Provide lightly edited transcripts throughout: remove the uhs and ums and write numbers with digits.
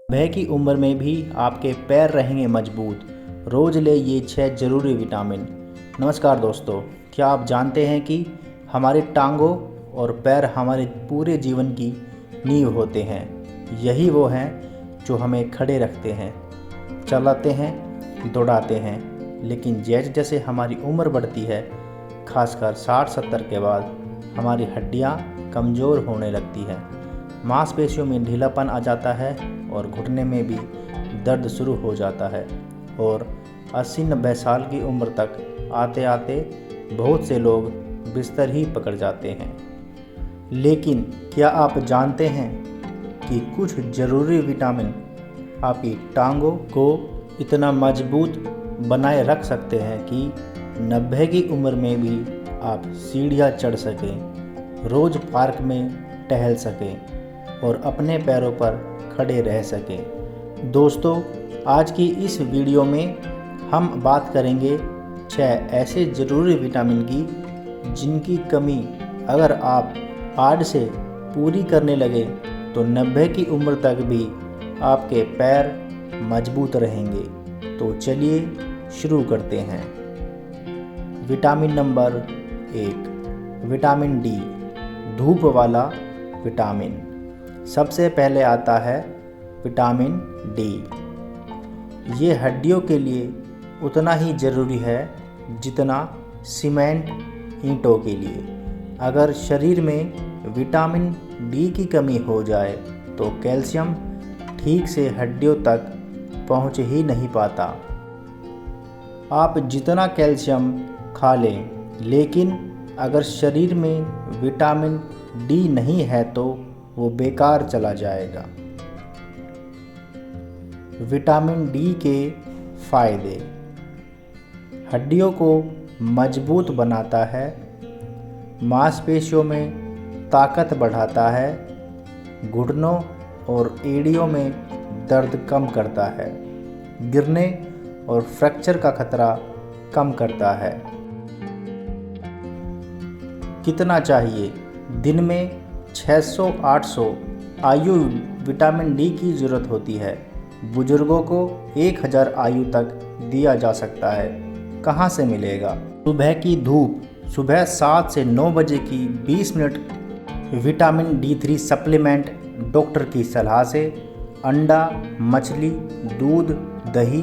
सुबह की उम्र में भी आपके पैर रहेंगे मजबूत। रोज़ ले ये 6 ज़रूरी विटामिन। नमस्कार दोस्तों, क्या आप जानते हैं कि हमारी टांगों और पैर हमारे पूरे जीवन की नींव होते हैं। यही वो हैं जो हमें खड़े रखते हैं, चलाते हैं, दौड़ाते हैं। लेकिन जैसे जैसे हमारी उम्र बढ़ती है, खासकर 60-70 के बाद, हमारी हड्डियां कमज़ोर होने लगती हैं, मांसपेशियों में ढीलापन आ जाता है और घुटने में भी दर्द शुरू हो जाता है। और 80-90 साल की उम्र तक आते आते बहुत से लोग बिस्तर ही पकड़ जाते हैं। लेकिन क्या आप जानते हैं कि कुछ ज़रूरी विटामिन आपकी टांगों को इतना मजबूत बनाए रख सकते हैं कि 90 की उम्र में भी आप सीढ़ियाँ चढ़ सकें, रोज़ पार्क में टहल सकें और अपने पैरों पर खड़े रह सकें। दोस्तों, आज की इस वीडियो में हम बात करेंगे 6 ऐसे ज़रूरी विटामिन की जिनकी कमी अगर आप आज से पूरी करने लगे तो 90 की उम्र तक भी आपके पैर मजबूत रहेंगे। तो चलिए शुरू करते हैं। विटामिन नंबर 1, विटामिन डी, धूप वाला विटामिन। सबसे पहले आता है विटामिन डी। ये हड्डियों के लिए उतना ही ज़रूरी है जितना सीमेंट ईंटों के लिए। अगर शरीर में विटामिन डी की कमी हो जाए तो कैल्शियम ठीक से हड्डियों तक पहुंच ही नहीं पाता। आप जितना कैल्शियम खा लें, लेकिन अगर शरीर में विटामिन डी नहीं है तो वो बेकार चला जाएगा। विटामिन डी के फायदे: हड्डियों को मजबूत बनाता है, मांसपेशियों में ताकत बढ़ाता है, घुटनों और एड़ियों में दर्द कम करता है, गिरने और फ्रैक्चर का खतरा कम करता है। कितना चाहिए? दिन में 600-800 आयु विटामिन डी की ज़रूरत होती है। बुजुर्गों को 1000 आयु तक दिया जा सकता है। कहाँ से मिलेगा? सुबह की धूप, सुबह 7 से 9 बजे की 20 minute vitamin D3 supplement doctor की सलाह से। अंडा, मछली, दूध, दही,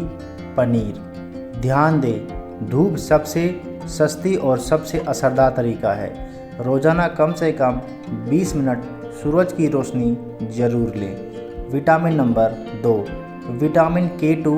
पनीर। ध्यान दें, धूप सबसे सस्ती और सबसे असरदार तरीका है। रोज़ाना कम से कम 20 मिनट सूरज की रोशनी ज़रूर लें। विटामिन नंबर 2, विटामिन K2,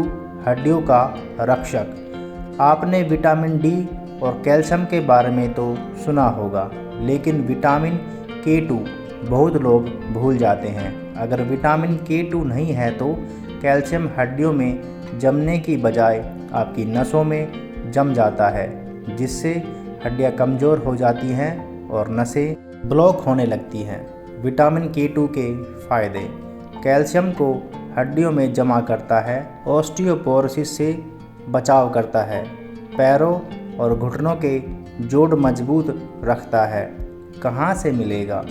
हड्डियों का रक्षक। आपने विटामिन डी और कैल्शियम के बारे में तो सुना होगा, लेकिन विटामिन K2 बहुत लोग भूल जाते हैं। अगर विटामिन K2 नहीं है तो कैल्शियम हड्डियों में जमने की बजाय आपकी नसों में जम जाता है, जिससे हड्डियां कमज़ोर हो जाती हैं और नसें ब्लॉक होने लगती हैं। विटामिन K2 के फायदे: कैल्शियम को हड्डियों में जमा करता है, ऑस्टियोपोरोसिस से बचाव करता है, पैरों और घुटनों के जोड़ मजबूत रखता है। कहाँ से मिलेगा?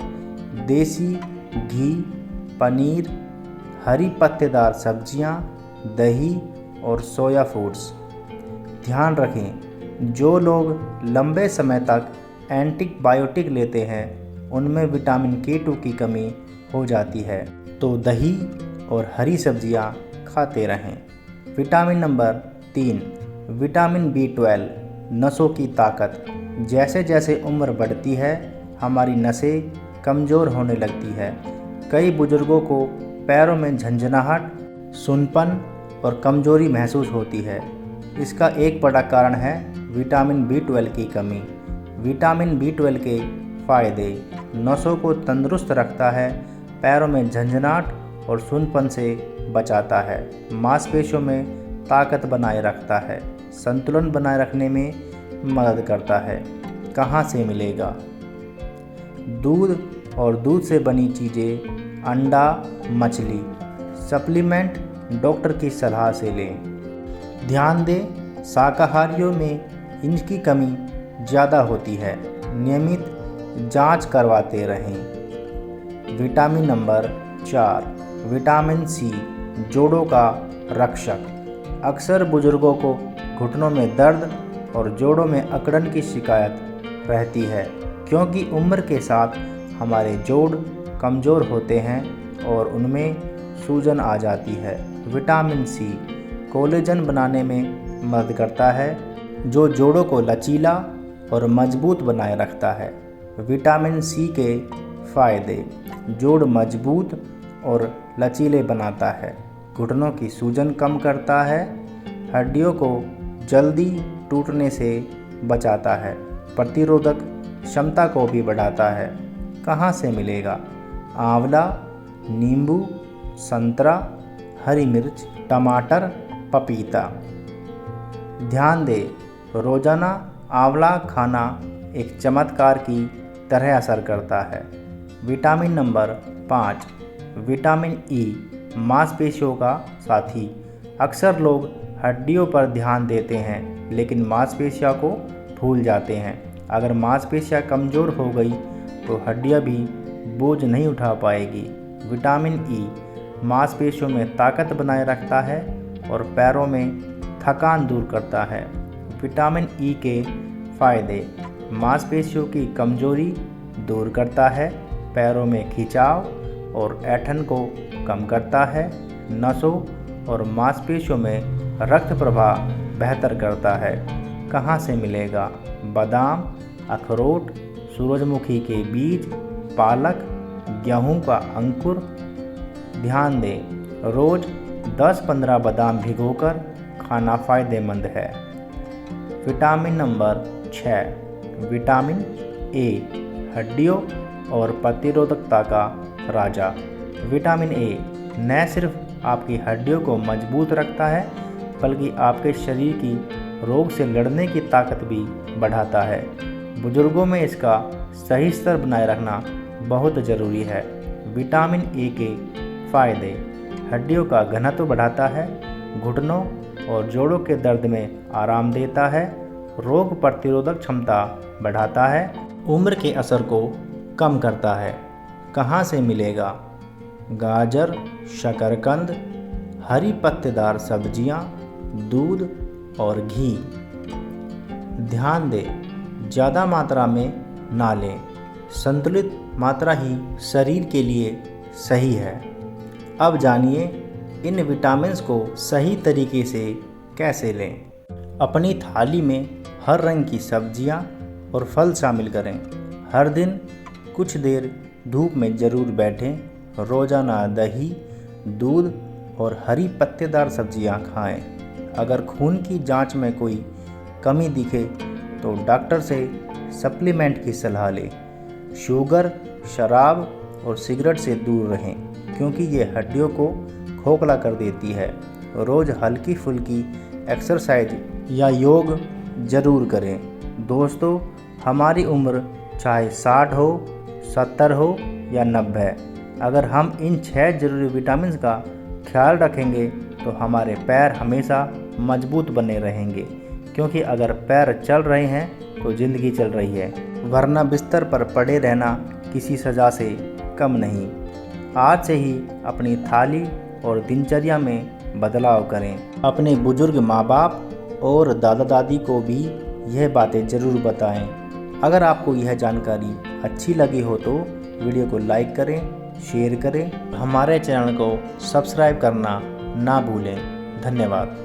देसी घी, पनीर, हरी पत्तेदार सब्जियां, दही और सोया फूड्स। ध्यान रखें, जो लोग लंबे समय तक एंटीबायोटिक लेते हैं उनमें विटामिन K2 की कमी हो जाती है, तो दही और हरी सब्जियां खाते रहें। विटामिन नंबर 3, विटामिन B12, नसों की ताकत। जैसे जैसे उम्र बढ़ती है हमारी नसें कमज़ोर होने लगती है। कई बुजुर्गों को पैरों में झंझनाहट, सुन्नपन और कमज़ोरी महसूस होती है। इसका एक बड़ा कारण है विटामिन B12 की कमी। विटामिन B12 के फायदे: नसों को तंदुरुस्त रखता है, पैरों में झंझनाहट और सुन्नपन से बचाता है, मांसपेशियों में ताकत बनाए रखता है, संतुलन बनाए रखने में मदद करता है। कहाँ से मिलेगा? दूध और दूध से बनी चीज़ें, अंडा, मछली। सप्लीमेंट डॉक्टर की सलाह से लें। ध्यान दें, शाकाहारियों में इनकी कमी ज़्यादा होती है। नियमित जांच करवाते रहें। विटामिन नंबर 4, विटामिन सी, जोड़ों का रक्षक। अक्सर बुजुर्गों को घुटनों में दर्द और जोड़ों में अकड़न की शिकायत रहती है, क्योंकि उम्र के साथ हमारे जोड़ कमज़ोर होते हैं और उनमें सूजन आ जाती है। विटामिन सी कोलेजन बनाने में मदद करता है, जो जोड़ों को लचीला और मजबूत बनाए रखता है। विटामिन सी के फ़ायदे: जोड़ मजबूत और लचीले बनाता है, घुटनों की सूजन कम करता है, हड्डियों को जल्दी टूटने से बचाता है, प्रतिरोधक क्षमता को भी बढ़ाता है। कहाँ से मिलेगा? आंवला, नींबू, संतरा, हरी मिर्च, टमाटर, पपीता। ध्यान दें, रोज़ाना आंवला खाना एक चमत्कार की तरह असर करता है। विटामिन नंबर 5, विटामिन ई मांसपेशियों का साथी। अक्सर लोग हड्डियों पर ध्यान देते हैं, लेकिन मांसपेशियों को भूल जाते हैं। अगर मांसपेशियां कमज़ोर हो गई तो हड्डियां भी बोझ नहीं उठा पाएगी। विटामिन ई मांसपेशियों में ताकत बनाए रखता है और पैरों में थकान दूर करता है। विटामिन ई के फ़ायदे: मांसपेशियों की कमजोरी दूर करता है, पैरों में खिंचाव और ऐंठन को कम करता है, नसों और मांसपेशियों में रक्त प्रवाह बेहतर करता है। कहाँ से मिलेगा? बादाम, अखरोट, सूरजमुखी के बीज, पालक, गेहूं का अंकुर। ध्यान दें, रोज़ 10-15 बादाम भिगोकर खाना फ़ायदेमंद है। विटामिन नंबर 6, विटामिन ए हड्डियों और प्रतिरोधकता का राजा। विटामिन ए न सिर्फ आपकी हड्डियों को मजबूत रखता है, बल्कि आपके शरीर की रोग से लड़ने की ताकत भी बढ़ाता है। बुजुर्गों में इसका सही स्तर बनाए रखना बहुत ज़रूरी है। विटामिन ए के फ़ायदे: हड्डियों का घनत्व बढ़ाता है, घुटनों और जोड़ों के दर्द में आराम देता है, रोग प्रतिरोधक क्षमता बढ़ाता है, उम्र के असर को कम करता है। कहाँ से मिलेगा? गाजर, शकरकंद, हरी पत्तेदार सब्जियां, दूध और घी। ध्यान दें, ज़्यादा मात्रा में ना लें, संतुलित मात्रा ही शरीर के लिए सही है। अब जानिए इन विटामिन्स को सही तरीके से कैसे लें। अपनी थाली में हर रंग की सब्जियां और फल शामिल करें। हर दिन कुछ देर धूप में ज़रूर बैठें। रोज़ाना दही, दूध और हरी पत्तेदार सब्जियां खाएं। अगर खून की जांच में कोई कमी दिखे तो डॉक्टर से सप्लीमेंट की सलाह लें। शुगर, शराब और सिगरेट से दूर रहें, क्योंकि ये हड्डियों को खोखला कर देती है। रोज़ हल्की फुल्की एक्सरसाइज या योग ज़रूर करें। दोस्तों, हमारी उम्र चाहे 60 हो, 70 हो या 90, अगर हम इन 6 ज़रूरी विटामिन का ख्याल रखेंगे तो हमारे पैर हमेशा मजबूत बने रहेंगे, क्योंकि अगर पैर चल रहे हैं तो ज़िंदगी चल रही है, वरना बिस्तर पर पड़े रहना किसी सज़ा से कम नहीं। आज से ही अपनी थाली और दिनचर्या में बदलाव करें। अपने बुजुर्ग माँ बाप और दादा दादी को भी यह बातें ज़रूर बताएं। अगर आपको यह जानकारी अच्छी लगी हो तो वीडियो को लाइक करें, शेयर करें, हमारे चैनल को सब्सक्राइब करना ना भूलें। धन्यवाद।